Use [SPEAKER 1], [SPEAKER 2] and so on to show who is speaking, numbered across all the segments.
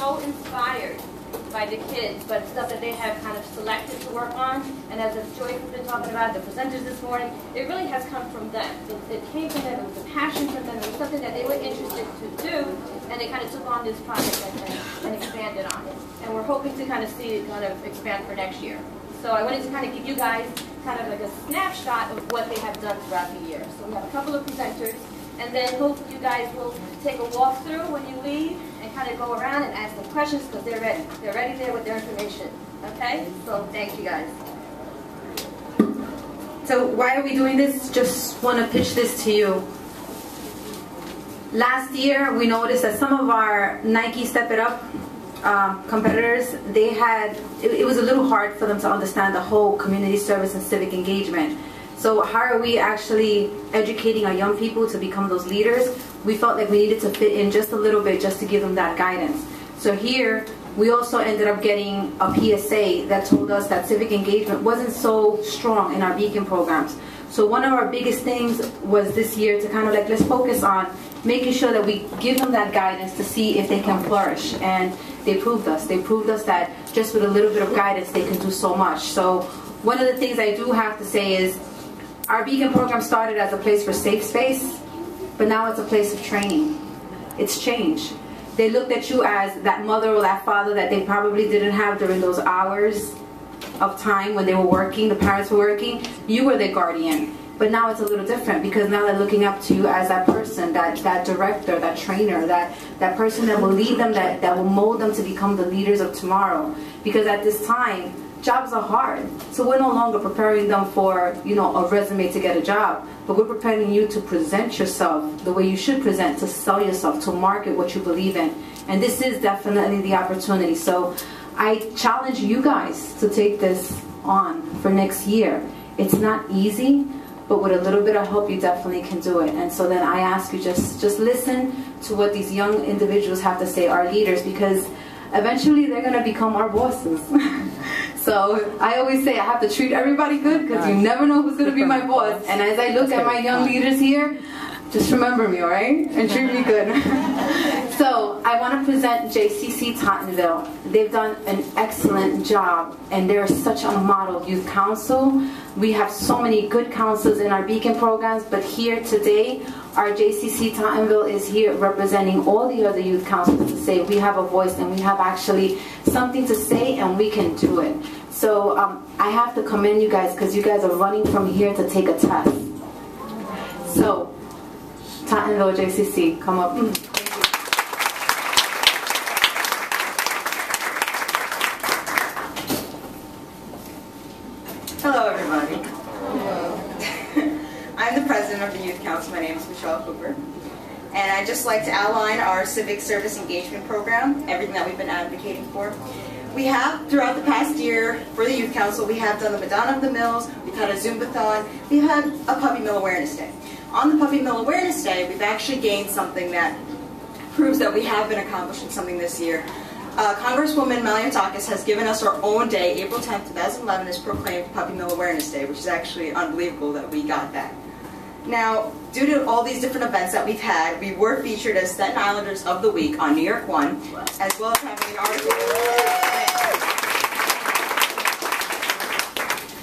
[SPEAKER 1] so inspired by the kids, but stuff that they have kind of selected to work on. And as Joyce has been talking about, the presenters this morning, it really has come from them. It came from them. It was a passion from them. It was something that they were interested to do, and they kind of took on this project and expanded on it. And we're hoping to kind of see it kind of expand for next year. So I wanted to kind of give you guys kind of like a snapshot of what they have done throughout the year. So we have a couple of presenters, and then hope you guys will take a walk through when you leave and kind of go around and ask them questions because they're ready. They're ready there with their information. Okay? So thank you guys.
[SPEAKER 2] So why are we doing this? Just want to pitch this to you. Last year we noticed that some of our Nike Step It Up competitors, they had, it was a little hard for them to understand the whole community service and civic engagement. So how are we actually educating our young people to become those leaders? We felt like we needed to fit in just a little bit just to give them that guidance. So here, we also ended up getting a PSA that told us that civic engagement wasn't so strong in our Beacon programs. So one of our biggest things was this year to kind of like, let's focus on making sure that we give them that guidance to see if they can flourish. And they proved us. They proved us that just with a little bit of guidance, they can do so much. So one of the things I do have to say is our Beacon program started as a place for safe space, but now it's a place of training. It's changed. They looked at you as that mother or that father that they probably didn't have during those hours of time when they were working, the parents were working. You were their guardian. But now it's a little different because now they're looking up to you as that person, that director, that trainer, that person that will lead them, that will mold them to become the leaders of tomorrow. Because at this time, jobs are hard. So we're no longer preparing them for, you know, a resume to get a job, but we're preparing you to present yourself the way you should present, to sell yourself, to market what you believe in. And this is definitely the opportunity. So I challenge you guys to take this on for next year. It's not easy, but with a little bit of help, you definitely can do it. And so then I ask you, just listen to what these young individuals have to say, our leaders, because eventually they're going to become our bosses. So I always say I have to treat everybody good because you never know who's going to be my boss. And as I look at my young leaders here, just remember me, all right? And treat me good. So I want to present JCC Tottenville. They've done an excellent job, and they're such a model youth council. We have so many good councils in our Beacon programs, but here today, our JCC Tottenville is here representing all the other youth councils to say we have a voice and we have actually something to say and we can do it. So I have to commend you guys because you guys are running from here to take a test. So Tottenville JCC, come up.
[SPEAKER 3] Hello, everybody. Hello. I'm the president of the Youth Council. My name is Michelle Cooper. And I'd just like to outline our civic service engagement program, everything that we've been advocating for. We have, throughout the past year, for the Youth Council, we have done the Madonna of the Mills, we've had a Zumbathon, we've had a Puppy Mill Awareness Day. On the Puppy Mill Awareness Day, we've actually gained something that proves that we have been accomplishing something this year. Congresswoman Maliotakis has given us our own day. April 10th, 2011 is proclaimed Puppy Mill Awareness Day, which is actually unbelievable that we got that. Now, due to all these different events that we've had, we were featured as Staten Islanders of the Week on New York One, as well as having an article.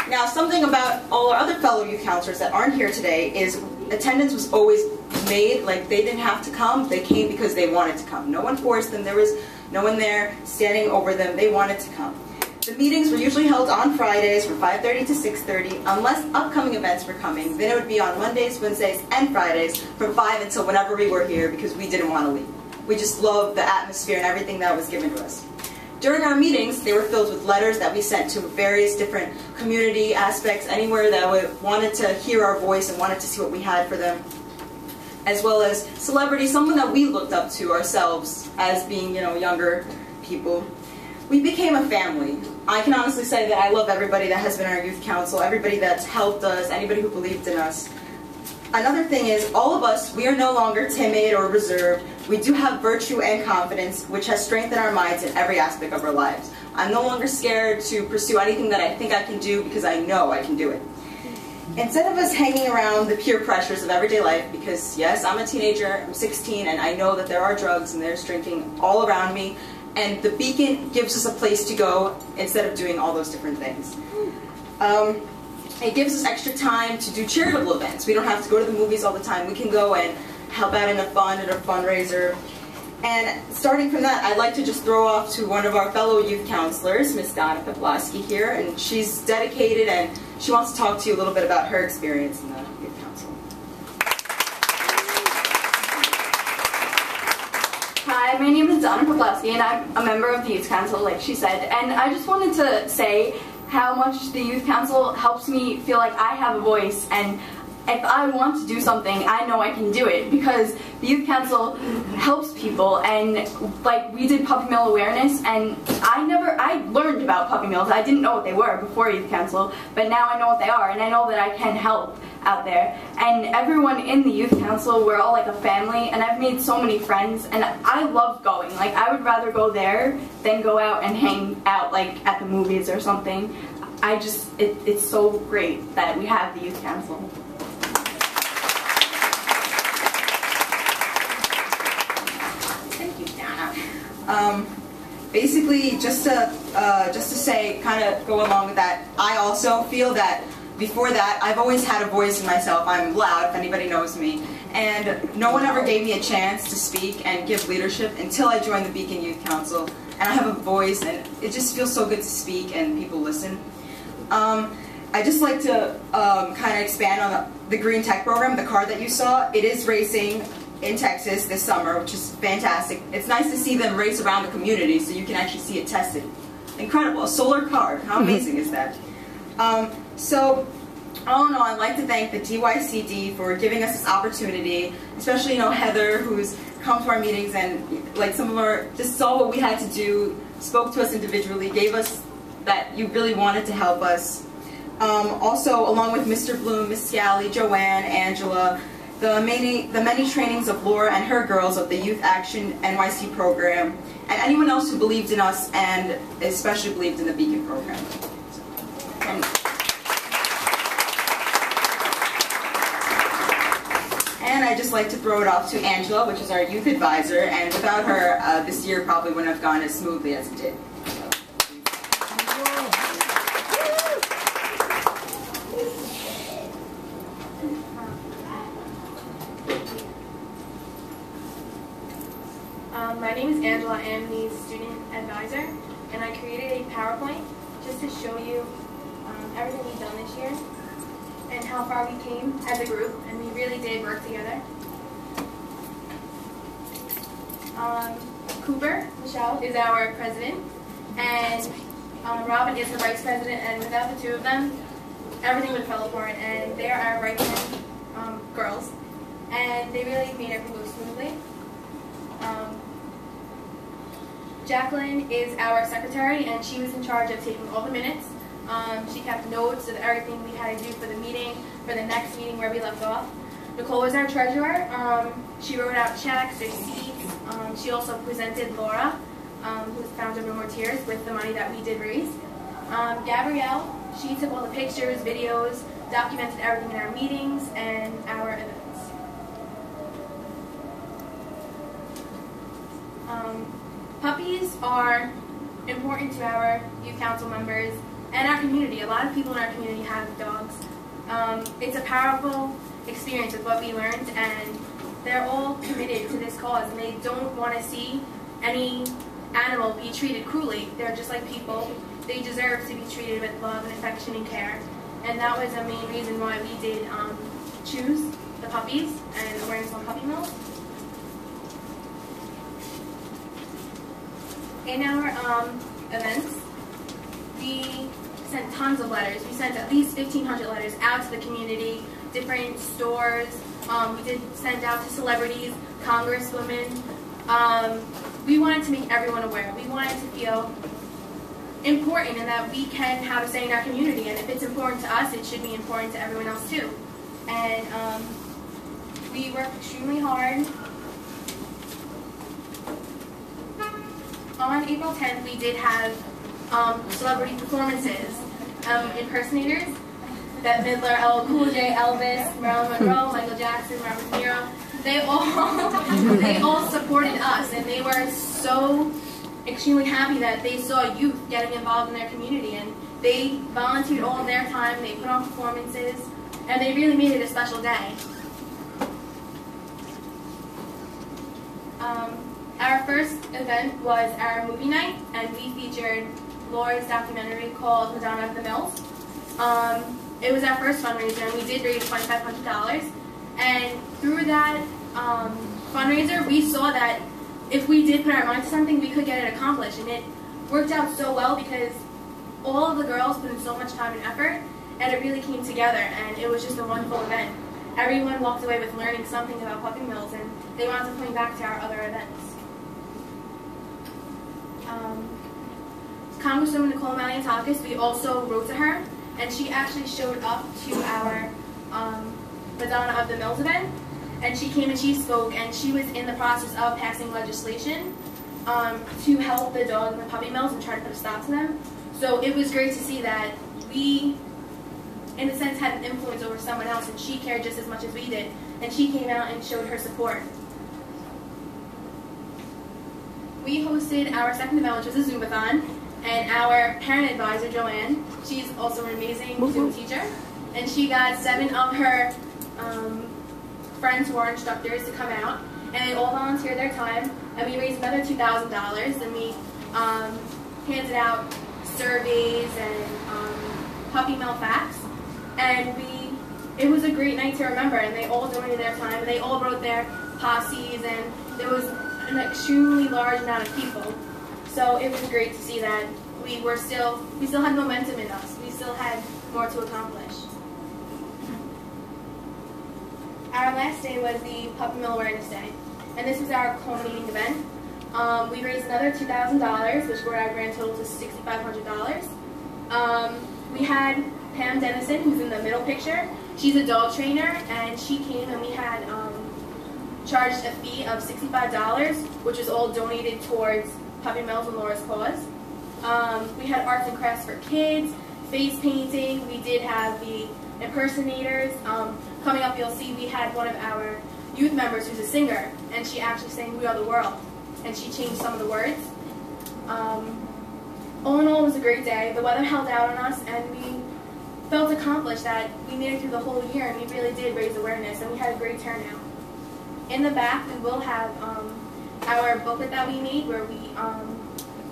[SPEAKER 3] Now, something about all our other fellow youth counselors that aren't here today is attendance was always made, like they didn't have to come, they came because they wanted to come. No one forced them, there was no one there standing over them, they wanted to come. The meetings were usually held on Fridays from 5:30 to 6:30, unless upcoming events were coming. Then it would be on Mondays, Wednesdays, and Fridays from 5 until whenever we were here because we didn't want to leave. We just loved the atmosphere and everything that was given to us. During our meetings, they were filled with letters that we sent to various different community aspects, anywhere that wanted to hear our voice and wanted to see what we had for them, as well as celebrities, someone that we looked up to ourselves as being, you know, younger people. We became a family. I can honestly say that I love everybody that has been our youth council, everybody that's helped us, anybody who believed in us. Another thing is, all of us, we are no longer timid or reserved. We do have virtue and confidence, which has strengthened our minds in every aspect of our lives. I'm no longer scared to pursue anything that I think I can do because I know I can do it. Instead of us hanging around the peer pressures of everyday life, because yes, I'm a teenager, I'm 16, and I know that there are drugs and there's drinking all around me, and the Beacon gives us a place to go instead of doing all those different things. It gives us extra time to do charitable events. We don't have to go to the movies all the time. We can go and help out in a fund or a fundraiser. And starting from that, I'd like to just throw off to one of our fellow youth counselors, Miss Donna Pawlowski here, and she's dedicated and she wants to talk to you a little bit about her experience in the youth council.
[SPEAKER 4] Hi, my name is Donna Pawlowski and I'm a member of the youth council, like she said, and I just wanted to say how much the youth council helps me feel like I have a voice, and if I want to do something, I know I can do it, because the youth council helps people. And like, we did puppy mill awareness, and I learned about puppy mills. I didn't know what they were before youth council, but now I know what they are, and I know that I can help out there. And everyone in the youth council, we're all like a family, and I've made so many friends, and I love going. Like, I would rather go there than go out and hang out like at the movies or something. It's so great that we have the youth council.
[SPEAKER 3] Basically, just to say, kind of go along with that, I also feel that before that, I've always had a voice in myself. I'm loud, if anybody knows me. And no one ever gave me a chance to speak and give leadership until I joined the Beacon Youth Council. And I have a voice, and it just feels so good to speak and people listen. I'd just like to kind of expand on the Green Tech program, the car that you saw. It is racing in Texas this summer, which is fantastic. It's nice to see them race around the community so you can actually see it tested. Incredible, a solar car, how amazing is that? So, all in all, I'd like to thank the DYCD for giving us this opportunity, especially, Heather, who's come to our meetings and like some of our, just saw what we had to do, spoke to us individually, gave us that you really wanted to help us. Also, along with Mr. Bloom, Miss Scally, Joanne, Angela, the many trainings of Laura and her girls of the Youth Action NYC program, and anyone else who believed in us and especially believed in the Beacon program. And I'd just like to throw it off to Angela, which is our youth advisor, and without her, this year probably wouldn't have gone as smoothly as it did.
[SPEAKER 5] My name is Angela. I am the student advisor, and I created a PowerPoint just to show you everything we've done this year and how far we came as a group, and we really did work together. Cooper, Michelle, is our president, and Robin is the vice president, and without the two of them, everything would have fell apart, and they are our right-hand girls, and they really made everything go smoothly. Jacqueline is our secretary, and she was in charge of taking all the minutes. She kept notes of everything we had to do for the meeting, for the next meeting where we left off. Nicole was our treasurer. She wrote out checks, receipts. She also presented Laura, who's founder of No More Tears, with the money that we did raise. Gabrielle, she took all the pictures, videos, documented everything in our meetings and our events. Puppies are important to our youth council members and our community. A lot of people in our community have dogs. It's a powerful experience with what we learned, and they're all committed to this cause, and they don't want to see any animal be treated cruelly. They're just like people. They deserve to be treated with love and affection and care, and that was a main reason why we did choose the puppies and awareness on puppy mills. In our events, we sent tons of letters. We sent at least 1,500 letters out to the community, different stores. We did send out to celebrities, congresswomen. We wanted to make everyone aware. We wanted to feel important and that we can have a say in our community. And if it's important to us, it should be important to everyone else too. And we worked extremely hard. On April 10th, we did have celebrity performances, impersonators, Bette Midler, LL Cool J, Elvis, Marilyn Monroe, Michael Jackson, Robert De Niro. They all supported us, and they were so extremely happy that they saw youth getting involved in their community, and they volunteered all of their time, they put on performances, and they really made it a special day. Our first event was our movie night, and we featured Laura's documentary called Madonna of the Mills. It was our first fundraiser, and we did raise $2,500. And through that fundraiser, we saw that if we did put our mind to something, we could get it accomplished. And it worked out so well because all of the girls put in so much time and effort, and it really came together, and it was just a wonderful event. Everyone walked away with learning something about Puppy Mills, and they wound up coming back to our other events. Congresswoman Nicole Malliotakis, we also wrote to her, and she actually showed up to our Madonna of the Mills event, and she came and she spoke, and she was in the process of passing legislation to help the dog and the puppy mills and try to put a stop to them. So it was great to see that we, in a sense, had an influence over someone else, and she cared just as much as we did, and she came out and showed her support. We hosted our second event, which was a Zumbathon, and our parent advisor, Joanne, she's also an amazing Zoom teacher, and she got 7 of her friends who are instructors to come out, and they all volunteered their time, and we raised another $2,000, and we handed out surveys and puppy mill facts, and it was a great night to remember, and they all donated their time, and they all wrote their posses, and there was an extremely large amount of people. So it was great to see that we still had momentum in us. We still had more to accomplish. Our last day was the Puppy Mill Awareness Day, and this was our culminating event. We raised another $2,000, which brought our grand total to $6,500. We had Pam Dennison, who's in the middle picture. She's a dog trainer, and she came and we had charged a fee of $65, which was all donated towards Puppy Mills and Laura's cause. We had arts and crafts for kids, face painting. We did have the impersonators. Coming up, you'll see we had one of our youth members who's a singer, and she actually sang "We Are the World," and she changed some of the words. All in all, it was a great day. The weather held out on us, and we felt accomplished that we made it through the whole year, and we really did raise awareness, and we had a great turnout. In the back, we will have our booklet that we made, where we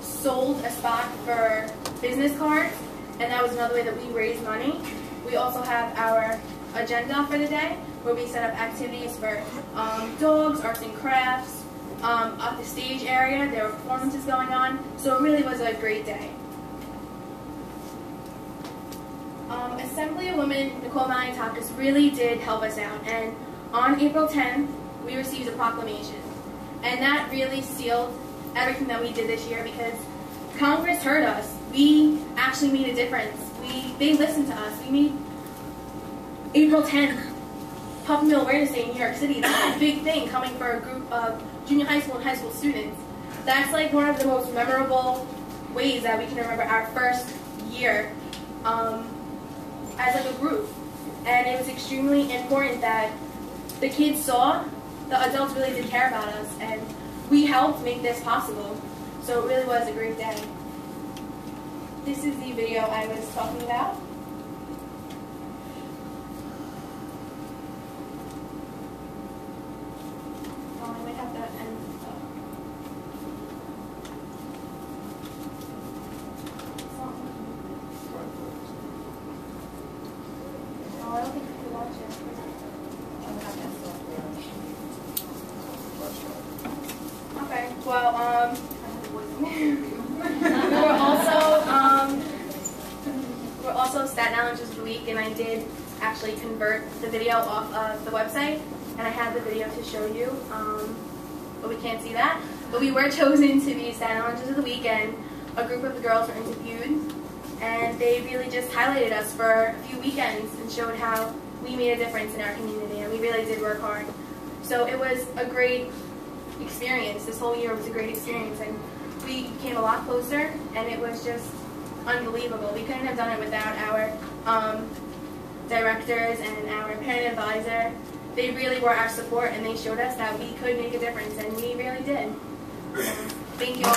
[SPEAKER 5] sold a spot for business cards, and that was another way that we raised money. We also have our agenda for the day, where we set up activities for dogs, arts and crafts. At the stage area, there were performances going on, so it really was a great day. Assembly of Women Nicole Malliotakis really did help us out, and on April 10th, we received a proclamation, and that really sealed everything that we did this year, because Congress heard us. We actually made a difference. They listened to us. We made April 10th Puppy Mill Awareness Day in New York City. That's a big thing coming for a group of junior high school and high school students. That's like one of the most memorable ways that we can remember our first year as like a group. And it was extremely important that the kids saw the adults really did care about us, and we helped make this possible. So it really was a great day. This is the video I was talking about. Oh, I might have to end. Oh, I don't think you can watch it. Okay, well, we're also Staten Islanders of the Week, and I did actually convert the video off of the website, and I had the video to show you, but we can't see that. But we were chosen to be Staten Islanders of the Week, and a group of the girls were interviewed, and they really just highlighted us for a few weekends and showed how we made a difference in our community, and we really did work hard. So it was a great experience. This whole year was a great experience, and we came a lot closer, and it was just unbelievable. We couldn't have done it without our directors and our parent advisor. They really were our support, and they showed us that we could make a difference, and we really did. Thank you all.